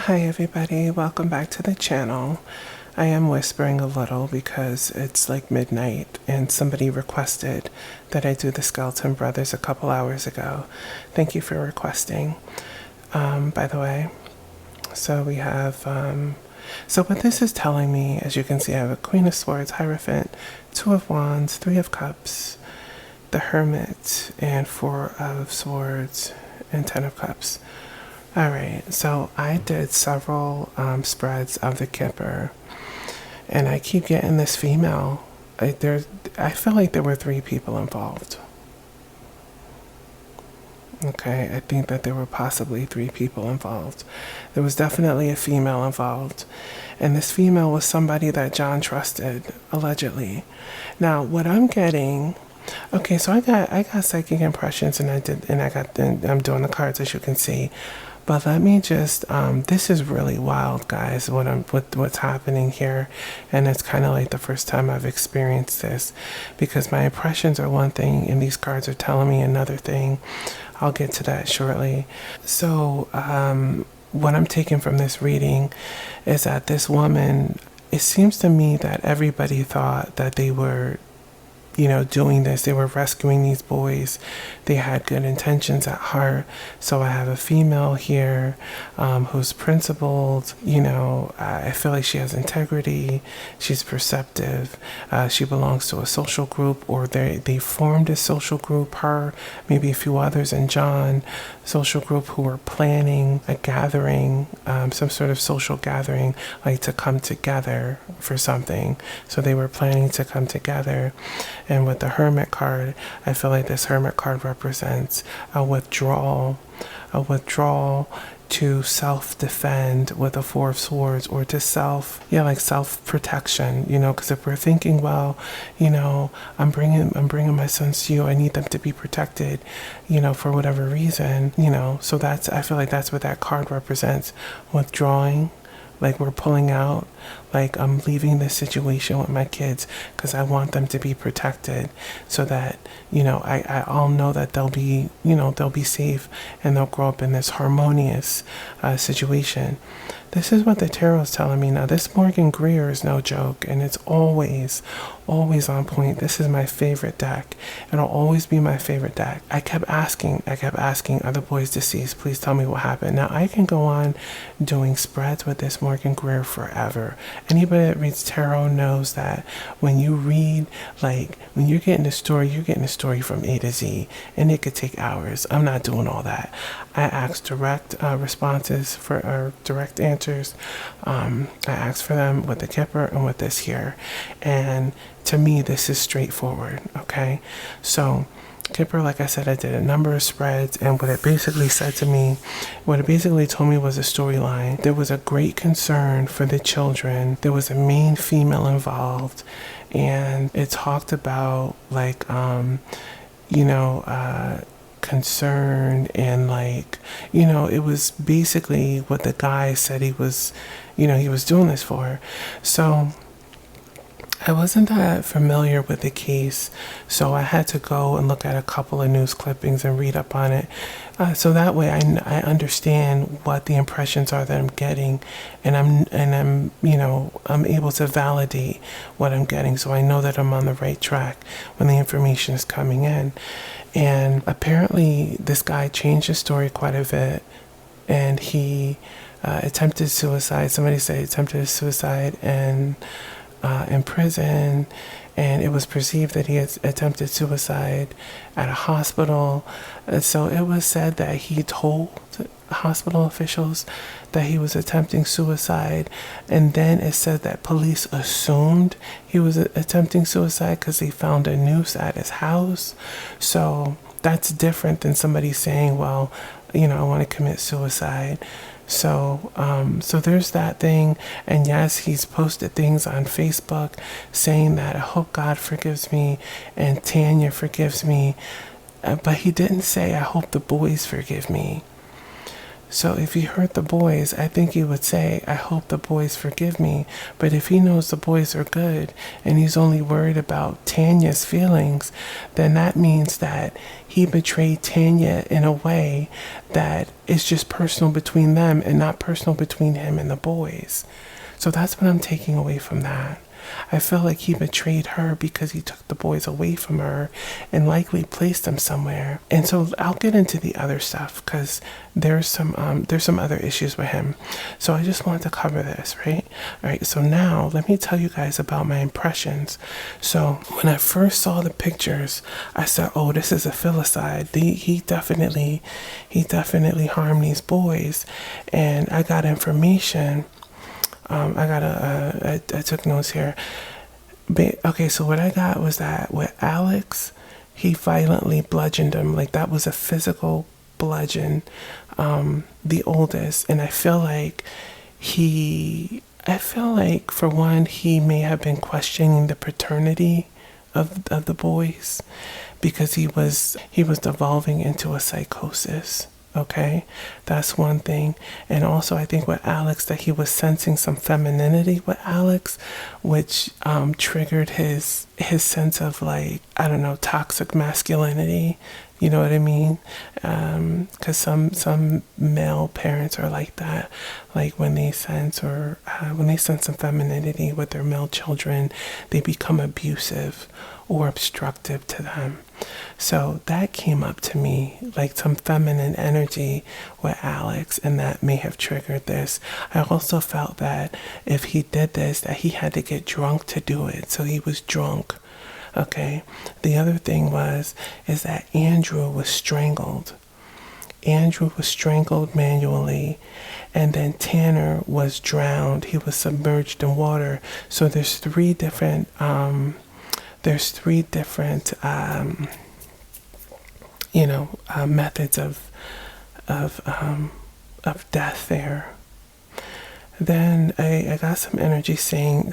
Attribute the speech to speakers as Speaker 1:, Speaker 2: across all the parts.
Speaker 1: Hi everybody, welcome back to the channel. I am whispering a little because it's like midnight and somebody requested that I do the Skelton brothers a couple hours ago. Thank you for requesting, by the way. So we have, so what this is telling me, as you can see, I have a Queen of Swords, Hierophant, Two of Wands, Three of Cups, the Hermit, and Four of Swords, and Ten of Cups. Alright, so I did several spreads of the Kipper, and I keep getting this female. I feel like there were 3 people involved. Okay, I think that there were possibly 3 people involved. There was definitely a female involved, and this female was somebody that John trusted, allegedly. Now, what I'm getting... Okay, so I got psychic impressions, and I'm doing the cards, as you can see. But let me just, this is really wild, guys, what's happening here. And it's kind of like the first time I've experienced this, because my impressions are one thing and these cards are telling me another thing. I'll get to that shortly. So, what I'm taking from this reading is that this woman, it seems to me that everybody thought that they were, doing this. They were rescuing these boys. They had good intentions at heart. So I have a female here who's principled. I feel like she has integrity. She's perceptive. She belongs to a social group, or they formed a social group, her, maybe a few others, and John, social group, who were planning a gathering, some sort of social gathering, like to come together for something. So they were planning to come together. And with the Hermit card, I feel like this Hermit card represents a withdrawal to self-defend with a Four of Swords, or to self-protection, because if we're thinking, well, I'm bringing my sons to you, I need them to be protected, for whatever reason, so I feel like that's what that card represents, withdrawing. Like we're pulling out, like I'm leaving this situation with my kids because I want them to be protected, so that, I'll know that they'll be safe, and they'll grow up in this harmonious situation. This is what the tarot is telling me. Now, this Morgan Greer is no joke, and it's always on point. This is my favorite deck. It'll always be my favorite deck. I kept asking, are the boys deceased? Please tell me what happened. Now, I can go on doing spreads with this Morgan Greer forever. Anybody that reads tarot knows that when you read, like, when you're getting a story from A to Z, and it could take hours. I'm not doing all that. I ask direct responses or direct answers. I ask for them with the Kipper and with this here. And to me, this is straightforward, okay? So, Kipper, like I said, I did a number of spreads, and what it basically told me was a storyline. There was a great concern for the children. There was a main female involved, and it talked about, like, concern, and it was basically what the guy said he was doing this for. So I wasn't that familiar with the case, so I had to go and look at a couple of news clippings and read up on it, so that way I understand what the impressions are that I'm getting, and I'm able to validate what I'm getting, so I know that I'm on the right track when the information is coming in. And apparently this guy changed his story quite a bit, and he attempted suicide. Somebody said he attempted suicide in prison, and it was perceived that he had attempted suicide at a hospital. So it was said that he told hospital officials that he was attempting suicide, and then it said that police assumed he was attempting suicide because they found a noose at his house. So that's different than somebody saying, well, I want to commit suicide. So there's that thing. And yes, he's posted things on Facebook saying that I hope God forgives me and Tanya forgives me. But he didn't say I hope the boys forgive me. So if he hurt the boys, I think he would say, I hope the boys forgive me. But if he knows the boys are good and he's only worried about Tanya's feelings, then that means that he betrayed Tanya in a way that is just personal between them and not personal between him and the boys. So that's what I'm taking away from that. I feel like he betrayed her because he took the boys away from her and likely placed them somewhere. And so I'll get into the other stuff because there's some other issues with him. So I just wanted to cover this, right? All right. So now let me tell you guys about my impressions. So when I first saw the pictures, I said, "Oh, this is a filicide. He definitely harmed these boys." And I got information. I took notes here. Okay, so what I got was that with Alex, he violently bludgeoned him. Like that was a physical bludgeon, the oldest. And I feel like for one, he may have been questioning the paternity of the boys because he was devolving into a psychosis. Okay, that's one thing. And also I think with Alex that he was sensing some femininity with Alex, which triggered his sense of like, I don't know, toxic masculinity. You know what I mean? Because some male parents are like that. Like when they sense some femininity with their male children, they become abusive or obstructive to them. So that came up to me, like some feminine energy with Alex, and that may have triggered this. I also felt that if he did this, that he had to get drunk to do it. So he was drunk. Okay. The other thing is that Andrew was strangled. Andrew was strangled manually, and then Tanner was drowned. He was submerged in water. So there's three different methods of death there. Then I got some energy saying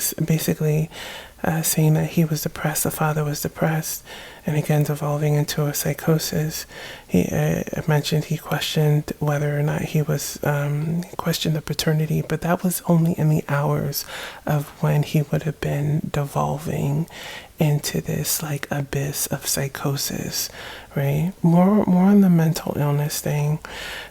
Speaker 1: that he was depressed, the father was depressed, and again devolving into a psychosis. I mentioned he questioned whether or not he questioned the paternity, but that was only in the hours of when he would have been devolving into this like abyss of psychosis, right? More on the mental illness thing.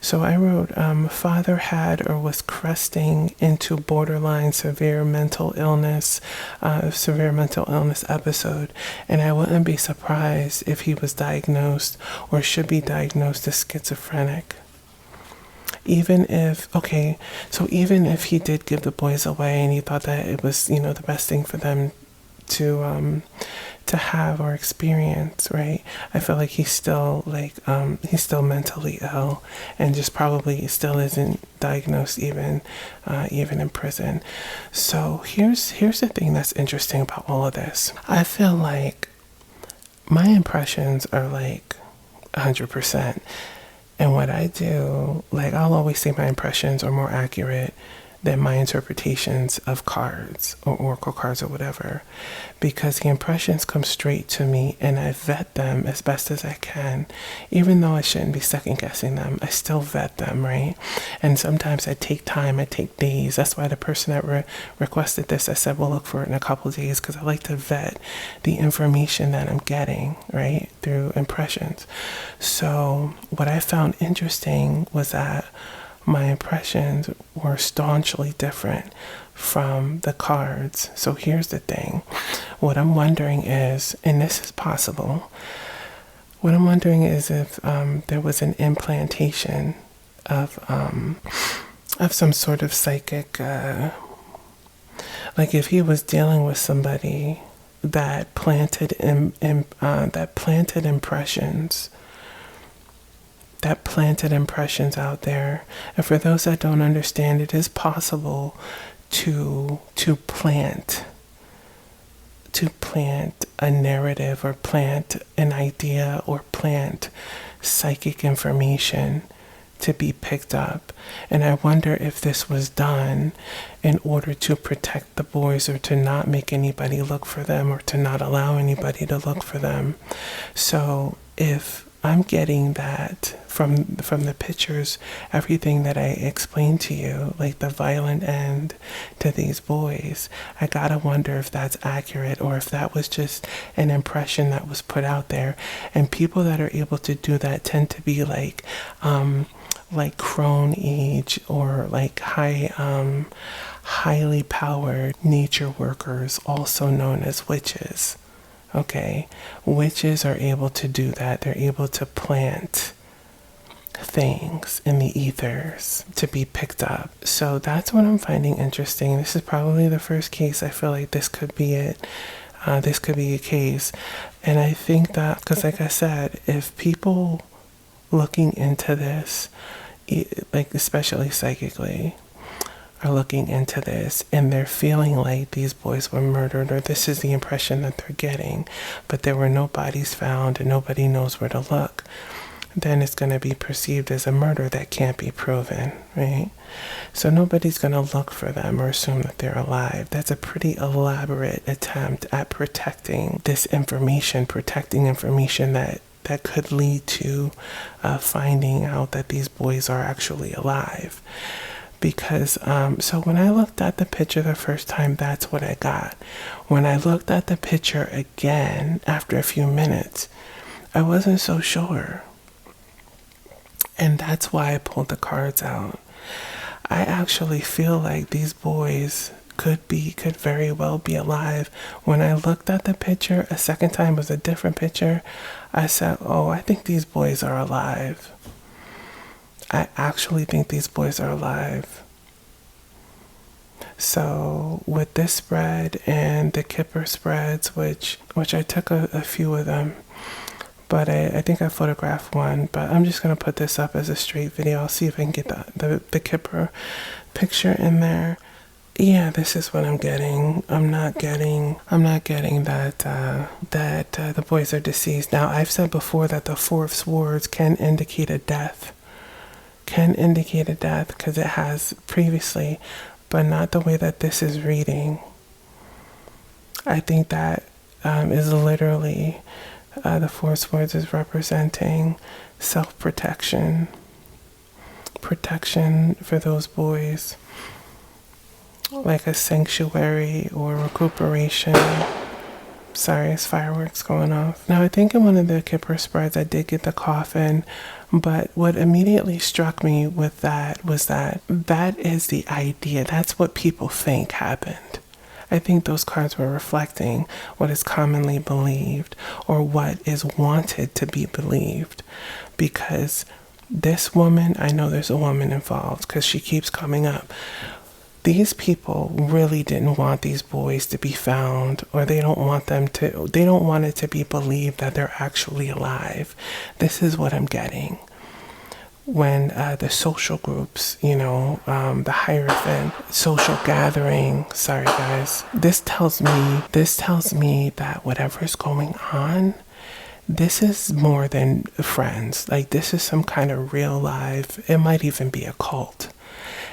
Speaker 1: So I wrote, father had or was cresting into borderline severe mental illness episode, and I wouldn't be surprised if he was diagnosed or should be diagnosed as schizophrenic. Even if he did give the boys away and he thought that it was, the best thing for them to have or experience, right? I feel like he's still mentally ill and just probably still isn't diagnosed even in prison. So here's the thing that's interesting about all of this. I feel like my impressions are like 100%. And what I do, like I'll always say my impressions are more accurate than my interpretations of cards or oracle cards or whatever, because the impressions come straight to me and I vet them as best as I can. Even though I shouldn't be second guessing them, I still vet them, right? And sometimes I take time, I take days. That's why the person that requested this, I said, we'll look for it in a couple of days, because I like to vet the information that I'm getting, right, through impressions. So what I found interesting was that my impressions were staunchly different from the cards. So here's the thing. What I'm wondering is, and this is possible, what I'm wondering is if there was an implantation of some sort of psychic, like if he was dealing with somebody that planted impressions out there. And for those that don't understand, it is possible to plant a narrative or plant an idea or plant psychic information to be picked up. And I wonder if this was done in order to protect the boys or to not make anybody look for them or to not allow anybody to look for them. So if I'm getting that from the pictures, everything that I explained to you, like the violent end to these boys. I gotta wonder if that's accurate or if that was just an impression that was put out there. And people that are able to do that tend to be like crone age or like highly powered nature workers, also known as witches. Okay, witches are able to do that. They're able to plant things in the ethers to be picked up. So that's what I'm finding interesting. This is probably the first case. I feel like this could be it. This could be a case. And I think that, because like I said, if people looking into this, like especially psychically, are looking into this and they're feeling like these boys were murdered, or this is the impression that they're getting, but there were no bodies found and nobody knows where to look, then it's going to be perceived as a murder that can't be proven, right? So nobody's going to look for them or assume that they're alive. That's a pretty elaborate attempt at protecting this information, protecting information that could lead to finding out that these boys are actually alive. Because, so when I looked at the picture the first time, that's what I got. When I looked at the picture again, after a few minutes, I wasn't so sure. And that's why I pulled the cards out. I actually feel like these boys could very well be alive. When I looked at the picture, a second time was a different picture, I said, oh, I think these boys are alive. I actually think these boys are alive. So with this spread and the Kipper spreads, which I took a few of them, but I think I photographed one, but I'm just going to put this up as a straight video. I'll see if I can get the Kipper picture in there. Yeah, this is what I'm getting. I'm not getting that the boys are deceased. Now, I've said before that the Four of Swords can indicate a death. Because it has previously, but not the way that this is reading. I think that is literally the Four of Swords is representing self-protection, protection for those boys, like a sanctuary or recuperation. Sorry, it's fireworks going off. Now, I think in one of the Kipper spreads, I did get the coffin, but what immediately struck me with that was that is the idea. That's what people think happened. I think those cards were reflecting what is commonly believed or what is wanted to be believed. Because this woman, I know there's a woman involved because she keeps coming up. These people really didn't want these boys to be found, or they don't want it to be believed that they're actually alive. This is what I'm getting. When the social groups, the Hierophant, social gathering, sorry guys, this tells me that whatever's going on, this is more than friends. Like, this is some kind of real life, it might even be a cult.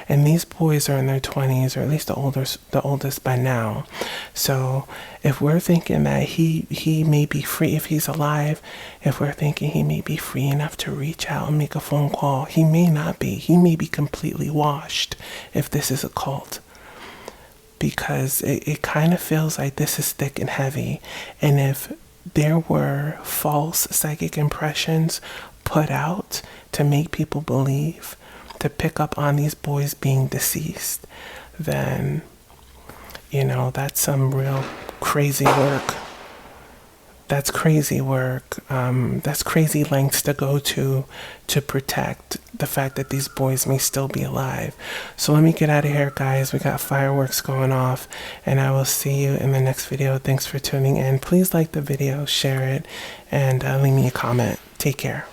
Speaker 1: And these boys are in their 20s, or at least the oldest by now. So if we're thinking that he may be free, if he's alive, if we're thinking he may be free enough to reach out and make a phone call, he may not be. He may be completely washed if this is a cult. Because it kind of feels like this is thick and heavy. And if there were false psychic impressions put out to make people believe, to pick up on these boys being deceased, then, that's some real crazy work. That's crazy work. That's crazy lengths to go to protect the fact that these boys may still be alive. So let me get out of here, guys. We got fireworks going off, and I will see you in the next video. Thanks for tuning in. Please like the video, share it, and leave me a comment. Take care.